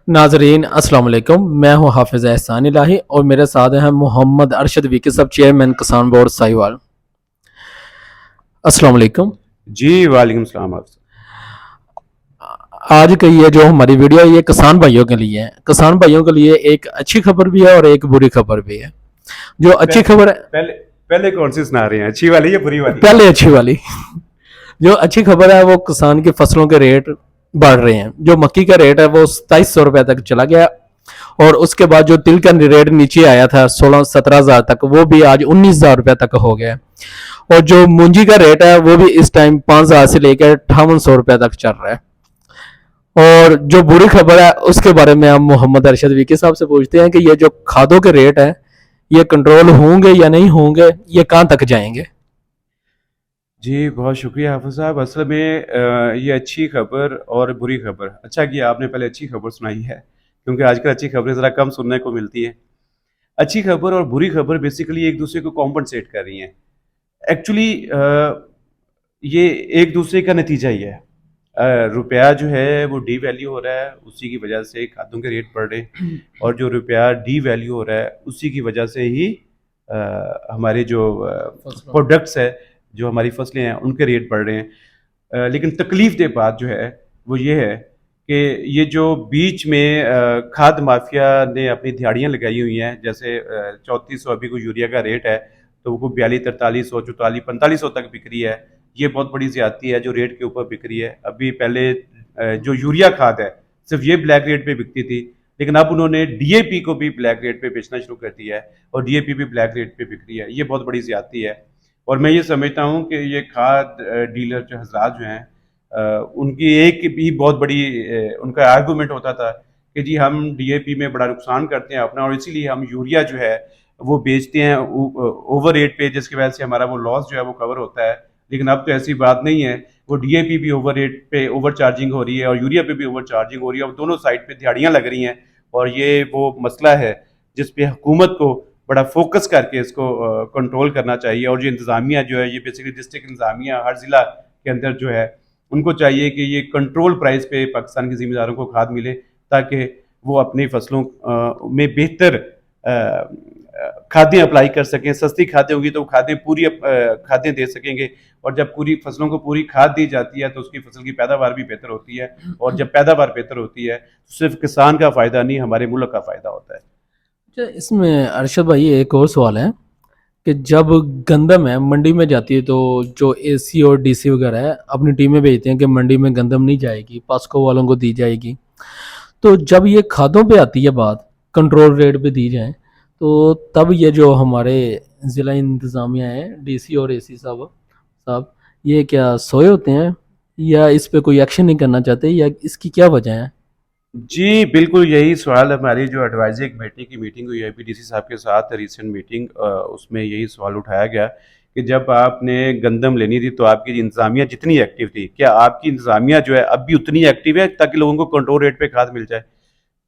ناظرین السلام علیکم، میں ہوں حافظ احسان الہی اور میرے ساتھ ہیں محمد ارشد وی کے صاحب، چیئرمین کسان بورڈ ساہیوال۔ السلام علیکم جی وعلیکم السلام آپ سے۔ آج کی یہ جو ہماری ویڈیو ہے یہ کسان بھائیوں کے لیے ہے۔ کسان بھائیوں کے لیے ایک اچھی خبر بھی ہے اور ایک بری خبر بھی ہے۔ جو اچھی خبر ہے پہلے کون سی سنا رہے ہیں، اچھی والی یا بری والی؟ پہلے اچھی والی۔ جو اچھی خبر ہے وہ کسان کی فصلوں کے ریٹ بڑھ رہے ہیں۔ جو مکی کا ریٹ ہے وہ 2700 روپے تک چلا گیا، اور اس کے بعد جو تل کا ریٹ نیچے آیا تھا 16-17 ہزار تک، وہ بھی آج 19 ہزار روپے تک ہو گیا۔ اور جو مونجی کا ریٹ ہے وہ بھی اس ٹائم 5,000 سے لے کے 5800 روپے تک چل رہا ہے۔ اور جو بری خبر ہے اس کے بارے میں ہم محمد ارشد وی کے صاحب سے پوچھتے ہیں کہ یہ جو کھادوں کے ریٹ ہیں یہ کنٹرول ہوں گے یا نہیں ہوں گے، یہ کہاں تک جائیں گے؟ جی بہت شکریہ حافظ صاحب۔ اصل میں یہ اچھی خبر اور بری خبر، اچھا کیا آپ نے پہلے اچھی خبر سنائی ہے، کیونکہ آج کل اچھی خبریں ذرا کم سننے کو ملتی ہیں۔ اچھی خبر اور بری خبر بیسیکلی ایک دوسرے کو کمپنسیٹ کر رہی ہیں۔ ایکچولی یہ ایک دوسرے کا نتیجہ ہی ہے۔ روپیہ جو ہے وہ ڈی ویلیو ہو رہا ہے، اسی کی وجہ سے کھادوں کے ریٹ بڑھ رہے ہیں، اور جو روپیہ ڈی ویلیو ہو رہا ہے اسی کی وجہ سے ہی ہمارے جو پروڈکٹس ہے، جو ہماری فصلیں ہیں، ان کے ریٹ بڑھ رہے ہیں۔ لیکن تکلیف دہ بات جو ہے وہ یہ ہے کہ یہ جو بیچ میں کھاد مافیا نے اپنی دھاڑیاں لگائی ہوئی ہیں، جیسے 3400 ابھی کو یوریا کا ریٹ ہے تو وہ 4200 4300 4400 4500 تک بک رہی ہے۔ یہ بہت بڑی زیادتی ہے جو ریٹ کے اوپر بک رہی ہے۔ ابھی پہلے جو یوریا کھاد ہے صرف یہ بلیک ریٹ پہ بکتی تھی، لیکن اب انہوں نے ڈی اے پی کو بھی بلیک ریٹ پہ بیچنا شروع کر دیا ہے، اور ڈی اے پی بھی بلیک ریٹ پہ بک رہی ہے۔ یہ بہت بڑی زیادتی ہے، اور میں یہ سمجھتا ہوں کہ یہ کھاد ڈیلر جو حضرات جو ہیں، ان کی ایک بھی بہت بڑی ان کا آرگومنٹ ہوتا تھا کہ جی ہم ڈی اے پی میں بڑا نقصان کرتے ہیں اپنا، اور اسی لیے ہم یوریا جو ہے وہ بیچتے ہیں اوور ریٹ پہ، جس کی وجہ سے ہمارا وہ لاس جو ہے وہ کور ہوتا ہے۔ لیکن اب تو ایسی بات نہیں ہے، وہ ڈی اے پی بھی اوور ریٹ پہ اوور چارجنگ ہو رہی ہے، اور یوریا پہ بھی اوور چارجنگ ہو رہی ہے، اور دونوں سائڈ پہ دہاڑیاں لگ رہی ہیں۔ اور یہ وہ مسئلہ ہے جس پہ حکومت کو بڑا فوکس کر کے اس کو کنٹرول کرنا چاہیے، اور جو انتظامیہ جو ہے، یہ بیسیکلی ڈسٹرکٹ انتظامیہ ہر ضلع کے اندر جو ہے، ان کو چاہیے کہ یہ کنٹرول پرائز پہ پاکستان کے ذمہ داروں کو کھاد ملے، تاکہ وہ اپنی فصلوں میں بہتر کھادیں اپلائی کر سکیں۔ سستی کھادیں ہوں گی تو کھادیں پوری کھادیں دے سکیں گے، اور جب پوری فصلوں کو پوری کھاد دی جاتی ہے تو اس کی فصل کی پیداوار بھی بہتر ہوتی ہے، اور جب پیداوار بہتر ہوتی ہے تو صرف کسان کا فائدہ نہیں، ہمارے ملک کا فائدہ ہوتا ہے۔ اس میں ارشد بھائی ایک اور سوال ہے کہ جب گندم ہے منڈی میں جاتی ہے تو جو اے سی اور ڈی سی وغیرہ ہے اپنی ٹیمیں بھیجتے ہیں کہ منڈی میں گندم نہیں جائے گی، پاسکو والوں کو دی جائے گی، تو جب یہ کھادوں پہ آتی ہے بات، کنٹرول ریٹ پہ دی جائیں، تو تب یہ جو ہمارے ضلع انتظامیہ ہیں، ڈی سی اور اے سی صاحب یہ کیا سوئے ہوتے ہیں، یا اس پہ کوئی ایکشن نہیں کرنا چاہتے، یا اس کی کیا وجہ ہے؟ جی بالکل یہی سوال، ہماری جو ایڈوائزری کمیٹی کی میٹنگ ہوئی ہے پی ڈی سی صاحب کے ساتھ ریسنٹ میٹنگ، اس میں یہی سوال اٹھایا گیا کہ جب آپ نے گندم لینی تھی تو آپ کی انتظامیہ جتنی ایکٹیو تھی، کیا آپ کی انتظامیہ جو ہے اب بھی اتنی ایکٹیو ہے تاکہ لوگوں کو کنٹرول ریٹ پہ کھاد مل جائے؟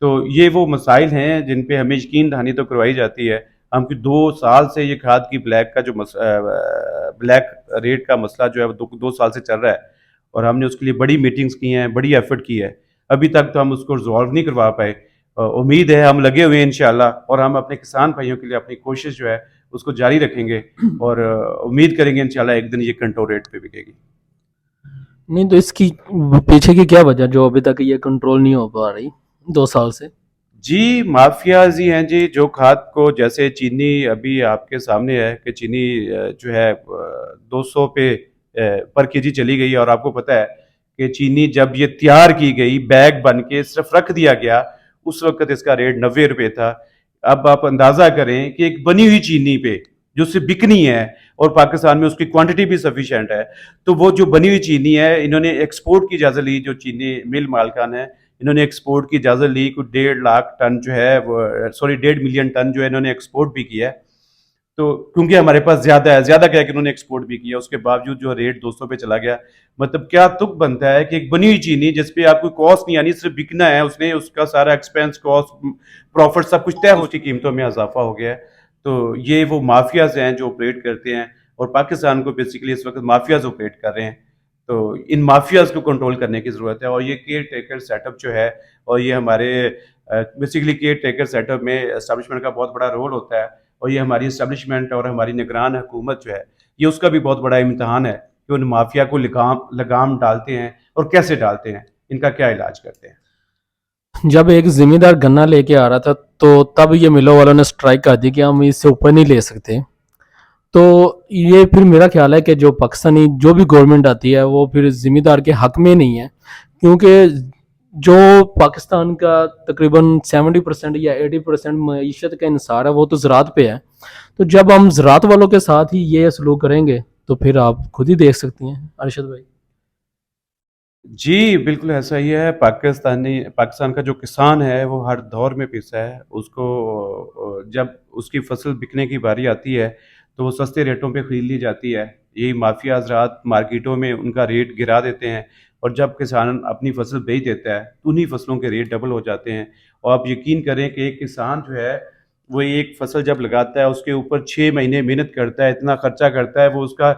تو یہ وہ مسائل ہیں جن پہ ہمیں یقین دہانی تو کروائی جاتی ہے۔ ہم کی 2 سال سے یہ کھاد کی بلیک کا جو بلیک ریٹ کا مسئلہ جو ہے وہ 2 سال سے چل رہا ہے، اور ہم نے اس کے لیے بڑی میٹنگز کی ہیں، بڑی ایفرٹ کی ہے، ابھی تک تو ہم اس کو ریزالو نہیں کروا پائے۔ امید ہے ہم لگے ہوئے ہیں انشاءاللہ، اور ہم اپنے کسان بھائیوں کے لیے اپنی کوشش جو ہے اس کو جاری رکھیں گے، اور امید کریں گے انشاءاللہ ایک دن یہ کنٹرول ریٹ پہ بکے گی۔ نہیں تو اس کی پیچھے کی کیا وجہ جو ابھی تک یہ کنٹرول نہیں ہو پا رہی 2 سال سے؟ جی مافیاز ہی ہیں جی، جو کھاد کو، جیسے چینی ابھی آپ کے سامنے ہے کہ چینی جو ہے 200 پہ پر کے جی چلی گئی، اور آپ کو پتہ ہے کہ چینی جب یہ تیار کی گئی بیگ بن کے صرف رکھ دیا گیا، اس وقت اس کا ریٹ 90 روپے تھا۔ اب آپ اندازہ کریں کہ ایک بنی ہوئی چینی پہ جو سے بکنی ہے، اور پاکستان میں اس کی کوانٹٹی بھی سفیشینٹ ہے، تو وہ جو بنی ہوئی چینی ہے، انہوں نے ایکسپورٹ کی اجازت لی، جو چینی مل مالکان ہے انہوں نے ایکسپورٹ کی اجازت لی، کوئی 1.5 لاکھ ٹن جو ہے وہ 1.5 ملین ٹن جو ہے انہوں نے ایکسپورٹ بھی کیا ہے۔ تو کیونکہ ہمارے پاس زیادہ ہے، زیادہ کیا کہ انہوں نے ایکسپورٹ بھی کیا، اس کے باوجود جو ریٹ 200 پہ چلا گیا۔ مطلب کیا تک بنتا ہے کہ ایک بنی ہوئی چینی جس پہ آپ کو کاسٹ نہیں آنی، صرف بکنا ہے، اس نے اس کا سارا ایکسپینس، کاسٹ، پروفٹ سب کچھ طے ہو چکی، قیمتوں میں اضافہ ہو گیا ہے۔ تو یہ وہ مافیاز ہیں جو آپریٹ کرتے ہیں، اور پاکستان کو بیسیکلی اس وقت مافیاز آپریٹ کر رہے ہیں۔ تو ان مافیاز کو کنٹرول کرنے کی ضرورت ہے. اور یہ کیئر ٹیکر سیٹ اپ جو ہے, اور یہ ہمارے basically care taker set up میں اسٹیبلشمنٹ کا بہت بڑا رول ہوتا ہے, اور یہ ہماری اسٹیبلشمنٹ اور ہماری نگران حکومت جو ہے یہ اس کا بھی بہت بڑا امتحان ہے کہ ان مافیا کو لگام ڈالتے ہیں اور کیسے ڈالتے ہیں, ان کا کیا علاج کرتے ہیں. جب ایک ذمہ دار گنا لے کے آ رہا تھا تو تب یہ ملوں والوں نے سٹرائک کر دی کہ ہم اس سے اوپر نہیں لے سکتے. تو یہ پھر میرا خیال ہے کہ جو پاکستانی جو بھی گورنمنٹ آتی ہے وہ پھر ذمہ دار کے حق میں نہیں ہے, کیونکہ جو پاکستان کا تقریباً 70% یا 80% معیشت کا انحصار ہے وہ تو زراعت پہ ہے. تو جب ہم زراعت والوں کے ساتھ ہی یہ سلوک کریں گے تو پھر آپ خود ہی دیکھ سکتی ہیں ارشد بھائی. جی بالکل ایسا ہی ہے. پاکستان کا جو کسان ہے وہ ہر دور میں پیسا ہے. اس کو جب اس کی فصل بکنے کی باری آتی ہے تو وہ سستے ریٹوں پہ خرید لی جاتی ہے. یہی مافیا حضرات مارکیٹوں میں ان کا ریٹ گرا دیتے ہیں, اور جب کسان اپنی فصل بیچ دیتا ہے تو انہی فصلوں کے ریٹ ڈبل ہو جاتے ہیں. اور آپ یقین کریں کہ ایک کسان جو ہے وہ ایک فصل جب لگاتا ہے اس کے اوپر 6 مہینے محنت کرتا ہے, اتنا خرچہ کرتا ہے, وہ اس کا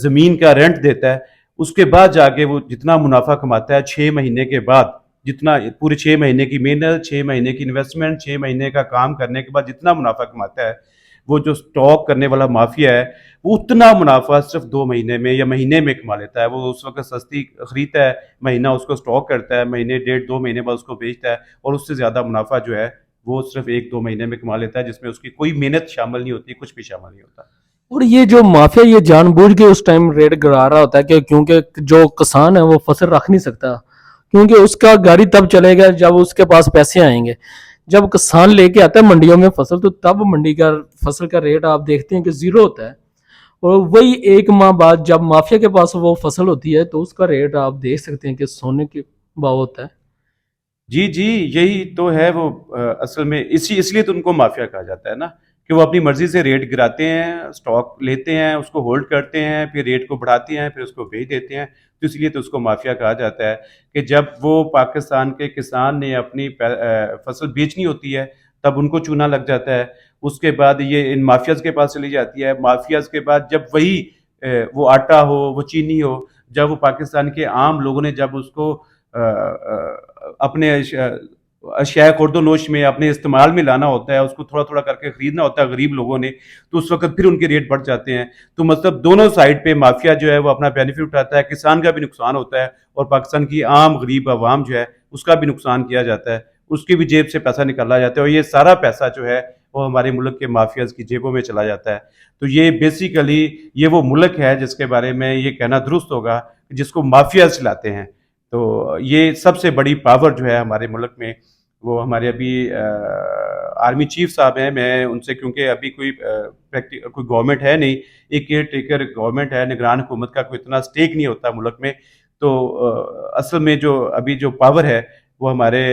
زمین کا رینٹ دیتا ہے. اس کے بعد جا کے وہ جتنا منافع کماتا ہے 6 مہینے کے بعد, جتنا پورے 6 مہینے کی محنت, 6 مہینے کی انویسٹمنٹ, 6 مہینے کا کام کرنے کے بعد جتنا منافع کماتا ہے, وہ جو سٹاک کرنے والا مافیا ہے وہ اتنا منافع صرف 2 مہینے میں یا مہینے میں کما لیتا ہے. وہ اس وقت سستی خریدتا ہے, مہینہ اس کو سٹاک کرتا ہے, مہینے 1.5-2 مہینے بعد اس کو بیچتا ہے, اور اس سے زیادہ منافع جو ہے وہ صرف 1-2 مہینے میں کما لیتا ہے, جس میں اس کی کوئی محنت شامل نہیں ہوتی, کچھ بھی شامل نہیں ہوتا. اور یہ جو مافیا یہ جان بوجھ کے اس ٹائم ریٹ گرا رہا ہوتا ہے کہ کیونکہ جو کسان ہے وہ فصل رکھ نہیں سکتا, کیونکہ اس کا گاڑی تب چلے گا جب اس کے پاس پیسے آئیں گے. جب کسان لے کے آتا ہے منڈیوں میں فصل تو تب منڈی کا فصل کا ریٹ آپ دیکھتے ہیں کہ زیرو ہوتا ہے, اور وہی 1 ماہ بعد جب مافیا کے پاس وہ فصل ہوتی ہے تو اس کا ریٹ آپ دیکھ سکتے ہیں کہ سونے کے بھاؤ ہوتا ہے. جی جی یہی تو ہے وہ اصل میں اس لیے تو ان کو مافیا کہا جاتا ہے نا, کہ وہ اپنی مرضی سے ریٹ گراتے ہیں, سٹاک لیتے ہیں, اس کو ہولڈ کرتے ہیں, پھر ریٹ کو بڑھاتے ہیں, پھر اس کو بیچ دیتے ہیں. تو اس لیے تو اس کو مافیا کہا جاتا ہے کہ جب وہ پاکستان کے کسان نے اپنی فصل بیچنی ہوتی ہے تب ان کو چونا لگ جاتا ہے. اس کے بعد یہ ان مافیاز کے پاس چلی جاتی ہے. مافیاز کے بعد جب وہی وہ آٹا ہو, وہ چینی ہو, جب وہ پاکستان کے عام لوگوں نے جب اس کو اپنے اشیاء خورد و نوش میں اپنے استعمال میں لانا ہوتا ہے, اس کو تھوڑا تھوڑا کر کے خریدنا ہوتا ہے غریب لوگوں نے, تو اس وقت پھر ان کے ریٹ بڑھ جاتے ہیں. تو مطلب دونوں سائڈ پہ مافیا جو ہے وہ اپنا بینیفٹ اٹھاتا ہے, کسان کا بھی نقصان ہوتا ہے اور پاکستان کی عام غریب عوام جو ہے اس کا بھی نقصان کیا جاتا ہے, اس کی بھی جیب سے پیسہ نکالا جاتا ہے, اور یہ سارا پیسہ جو ہے وہ ہمارے ملک کے مافیاز کی جیبوں میں چلا جاتا ہے. تو یہ بیسیکلی یہ وہ ملک ہے جس کے بارے میں یہ کہنا درست ہوگا جس کو مافیاز چلاتے ہیں. تو یہ سب سے بڑی پاور جو ہے ہمارے ملک میں, وہ ہمارے ابھی آرمی چیف صاحب ہیں. میں ان سے, کیونکہ ابھی کوئی گورنمنٹ ہے نہیں, ایک کیئر ٹیکر گورنمنٹ ہے, نگران حکومت کا کوئی اتنا سٹیک نہیں ہوتا ملک میں, تو اصل میں جو ابھی جو پاور ہے وہ ہمارے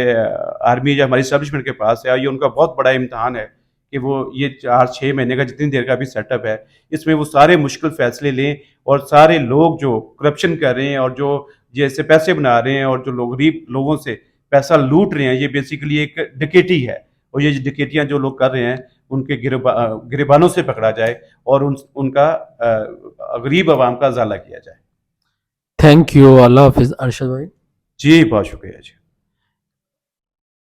آرمی یا ہماری اسٹیبلشمنٹ کے پاس ہے. اور یہ ان کا بہت بڑا امتحان ہے کہ وہ یہ 4-6 مہینے کا جتنی دیر کا بھی سیٹ اپ ہے اس میں وہ سارے مشکل فیصلے لیں, اور سارے لوگ جو کرپشن کر رہے ہیں اور جو جیسے پیسے بنا رہے ہیں اور جو لوگ غریب لوگوں سے پیسہ لوٹ رہے ہیں, یہ بیسیکلی ایک ڈکیٹی ہے. اور یہ ڈکیٹیاں جو لوگ کر رہے ہیں ان کے گریبانوں سے پکڑا جائے اور ان کا غریب عوام کا ازالہ کیا جائے. Thank you. اللہ حافظ ارشد بھائی. جی بہت شکریہ جی.